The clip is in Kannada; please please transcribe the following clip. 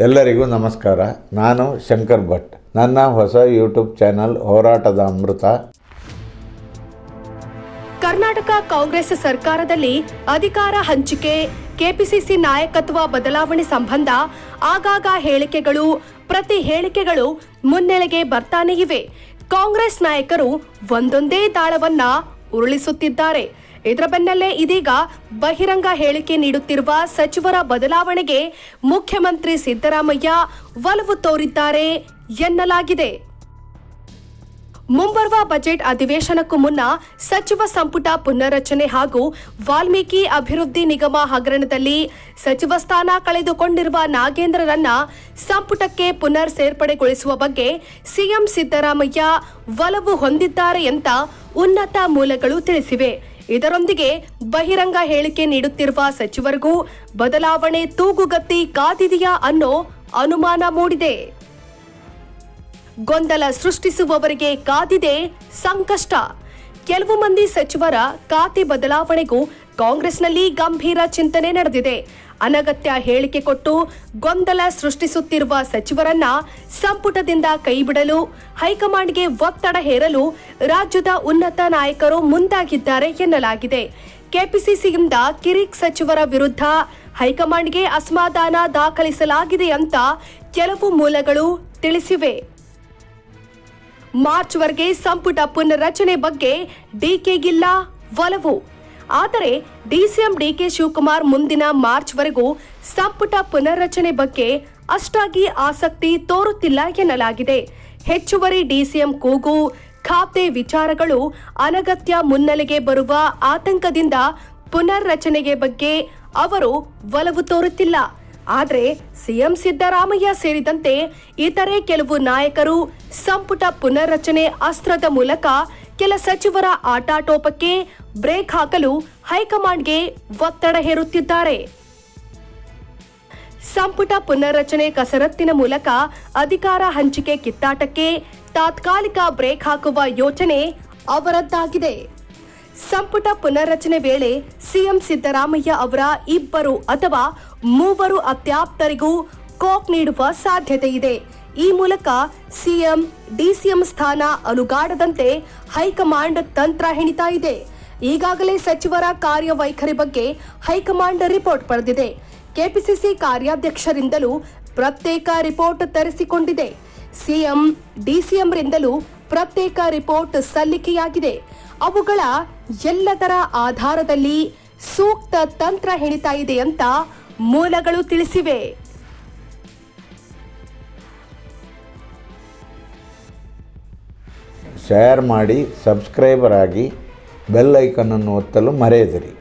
ಎಲ್ಲರಿಗೂ ನಮಸ್ಕಾರ. ನಾನು ಶಂಕರ್ ಭಟ್. ನನ್ನ ಹೊಸ ಯೂಟ್ಯೂಬ್ ಚಾನಲ್ ಹೋರಾಟದ ಅಮೃತ. ಕರ್ನಾಟಕ ಕಾಂಗ್ರೆಸ್ ಸರ್ಕಾರದಲ್ಲಿ ಅಧಿಕಾರ ಹಂಚಿಕೆ, ಕೆಪಿಸಿಸಿ ನಾಯಕತ್ವ ಬದಲಾವಣೆ ಸಂಬಂಧ ಆಗಾಗ ಹೇಳಿಕೆಗಳು, ಪ್ರತಿ ಹೇಳಿಕೆಗಳು ಮುನ್ನೆಲೆಗೆ ಬರ್ತಾನೆ ಇವೆ. ಕಾಂಗ್ರೆಸ್ ನಾಯಕರು ಒಂದೊಂದೇ ದಾಳವನ್ನ ಉರುಳಿಸುತ್ತಿದ್ದಾರೆ. ಇದರ ಬೆನ್ನಲ್ಲೇ ಇದೀಗ ಬಹಿರಂಗ ಹೇಳಿಕೆ ನೀಡುತ್ತಿರುವ ಸಚಿವರ ಬದಲಾವಣೆಗೆ ಮುಖ್ಯಮಂತ್ರಿ ಸಿದ್ದರಾಮಯ್ಯ ಒಲವು ತೋರಿದ್ದಾರೆ ಎನ್ನಲಾಗಿದೆ. ಮುಂಬರುವ ಬಜೆಟ್ ಅಧಿವೇಶನಕ್ಕೂ ಮುನ್ನ ಸಚಿವ ಸಂಪುಟ ಪುನರ್ರಚನೆ ಹಾಗೂ ವಾಲ್ಮೀಕಿ ಅಭಿವೃದ್ಧಿ ನಿಗಮ ಹಗರಣದಲ್ಲಿ ಸಚಿವ ಸ್ಥಾನ ಕಳೆದುಕೊಂಡಿರುವ ನಾಗೇಂದ್ರರನ್ನ ಸಂಪುಟಕ್ಕೆ ಪುನರ್ ಸೇರ್ಪಡೆಗೊಳಿಸುವ ಬಗ್ಗೆ ಸಿಎಂ ಸಿದ್ದರಾಮಯ್ಯ ಒಲವು ಹೊಂದಿದ್ದಾರೆ ಅಂತ ಉನ್ನತ ಮೂಲಗಳು ತಿಳಿಸಿವೆ. ಇದರೊಂದಿಗೆ ಬಹಿರಂಗ ಹೇಳಿಕೆ ನೀಡುತ್ತಿರುವ ಸಚಿವರಿಗೂ ಬದಲಾವಣೆ ತೂಗುಗತ್ತಿ ಕಾದಿದೆಯಾ ಅನ್ನೋ ಅನುಮಾನ ಮೂಡಿದೆ. ಗೊಂದಲ ಸೃಷ್ಟಿಸುವವರಿಗೆ ಕಾದಿದೆ ಸಂಕಷ್ಟ. ಕೆಲವು ಮಂದಿ ಸಚಿವರ ಖಾತೆ ಬದಲಾವಣೆಗೂ ಕಾಂಗ್ರೆಸ್ನಲ್ಲಿ ಗಂಭೀರ ಚಿಂತನೆ ನಡೆದಿದೆ. ಅನಗತ್ಯ ಹೇಳಿಕೆ ಕೊಟ್ಟು ಗೊಂದಲ ಸೃಷ್ಟಿಸುತ್ತಿರುವ ಸಚಿವರನ್ನ ಸಂಪುಟದಿಂದ ಕೈಬಿಡಲು ಹೈಕಮಾಂಡ್ಗೆ ಒತ್ತಡ ಹೇರಲು ರಾಜ್ಯದ ಉನ್ನತ ನಾಯಕರು ಮುಂದಾಗಿದ್ದಾರೆ ಎನ್ನಲಾಗಿದೆ. ಕೆಪಿಸಿಸಿಯಿಂದ ಕಿರಿಕ್ ಸಚಿವರ ವಿರುದ್ಧ ಹೈಕಮಾಂಡ್ಗೆ ಅಸಮಾಧಾನ ದಾಖಲಿಸಲಾಗಿದೆ ಅಂತ ಕೆಲವು ಮೂಲಗಳು ತಿಳಿಸಿವೆ. ಮಾರ್ಚ್ವರೆಗೆ ಸಂಪುಟ ಪುನರ್ರಚನೆ ಬಗ್ಗೆ ಡಿಕೆಗಿಲ್ಲ ಒಲವು. ಆದರೆ ಡಿಸಿಎಂ ಡಿಕೆ ಶಿವಕುಮಾರ್ ಮುಂದಿನ ಮಾರ್ಚ್ವರೆಗೂ ಸಂಪುಟ ಪುನರ್ರಚನೆ ಬಗ್ಗೆ ಅಷ್ಟಾಗಿ ಆಸಕ್ತಿ ತೋರುತ್ತಿಲ್ಲ ಎನ್ನಲಾಗಿದೆ. ಹೆಚ್ಚುವರಿ ಡಿಸಿಎಂ ಕೂಗು, ಖಾತೆ ವಿಚಾರಗಳು ಅನಗತ್ಯ ಮುನ್ನೆಲೆಗೆ ಬರುವ ಆತಂಕದಿಂದ ಪುನರ್ರಚನೆಗೆ ಬಗ್ಗೆ ಅವರು ಒಲವು ತೋರುತ್ತಿಲ್ಲ. ಆದರೆ ಸಿಎಂ ಸಿದ್ದರಾಮಯ್ಯ ಸೇರಿದಂತೆ ಇತರೆ ಕೆಲವು ನಾಯಕರು ಸಂಪುಟ ಪುನರ್ರಚನೆ ಅಸ್ತ್ರದ ಮೂಲಕ ಕೆಲ ಸಚಿವರ ಆಟಾಟೋಪಕ್ಕೆ ಬ್ರೇಕ್ ಹಾಕಲು ಹೈಕಮಾಂಡ್ಗೆ ಒತ್ತಡ ಹೇರುತ್ತಿದ್ದಾರೆ. ಸಂಪುಟ ಪುನರ್ರಚನೆ ಕಸರತ್ತಿನ ಮೂಲಕ ಅಧಿಕಾರ ಹಂಚಿಕೆ ಕಿತ್ತಾಟಕ್ಕೆ ತಾತ್ಕಾಲಿಕ ಬ್ರೇಕ್ ಹಾಕುವ ಯೋಚನೆ ಅವರದ್ದಾಗಿದೆ. ಸಂಪುಟ ಪುನರ್ರಚನೆ ವೇಳೆ ಸಿಎಂ ಸಿದ್ದರಾಮಯ್ಯ ಅವರ ಇಬ್ಬರು ಅಥವಾ ಮೂವರು ಅತ್ಯಾಪ್ತರಿಗೂ ಕೋಕ್ ನೀಡುವ ಸಾಧ್ಯತೆ ಇದೆ. ಈ ಮೂಲಕ ಸಿಎಂ ಡಿಸಿಎಂ ಸ್ಥಾನ ಅಲುಗಾಡದಂತೆ ಹೈಕಮಾಂಡ್ ತಂತ್ರ ಹೆಣಿತಾ ಇದೆ. ಈಗಾಗಲೇ ಸಚಿವರ ಕಾರ್ಯವೈಖರಿ ಬಗ್ಗೆ ಹೈಕಮಾಂಡ್ ರಿಪೋರ್ಟ್ ಪಡೆದಿದೆ. ಕೆಪಿಸಿಸಿ ಕಾರ್ಯಾಧ್ಯಕ್ಷರಿಂದಲೂ ಪ್ರತ್ಯೇಕ ರಿಪೋರ್ಟ್ ತರಿಸಿಕೊಂಡಿದೆ. ಸಿಎಂ ಡಿಸಿಎಂರಿಂದಲೂ ಪ್ರತ್ಯೇಕ ರಿಪೋರ್ಟ್ ಸಲ್ಲಿಕೆಯಾಗಿದೆ. ಅವುಗಳ ಎಲ್ಲದರ ಆಧಾರದಲ್ಲಿ ಸೂಕ್ತ ತಂತ್ರ ಹೆಣಿತಾ ಇದೆ ಅಂತ ಮೂಲಗಳು ತಿಳಿಸಿವೆ. ಶೇರ್ ಮಾಡಿ, ಸಬ್ಸ್ಕ್ರೈಬರ್ ಆಗಿ, ಬೆಲ್ ಐಕನ್ ಅನ್ನು ಒತ್ತಲು ಮರೆಯದಿರಿ.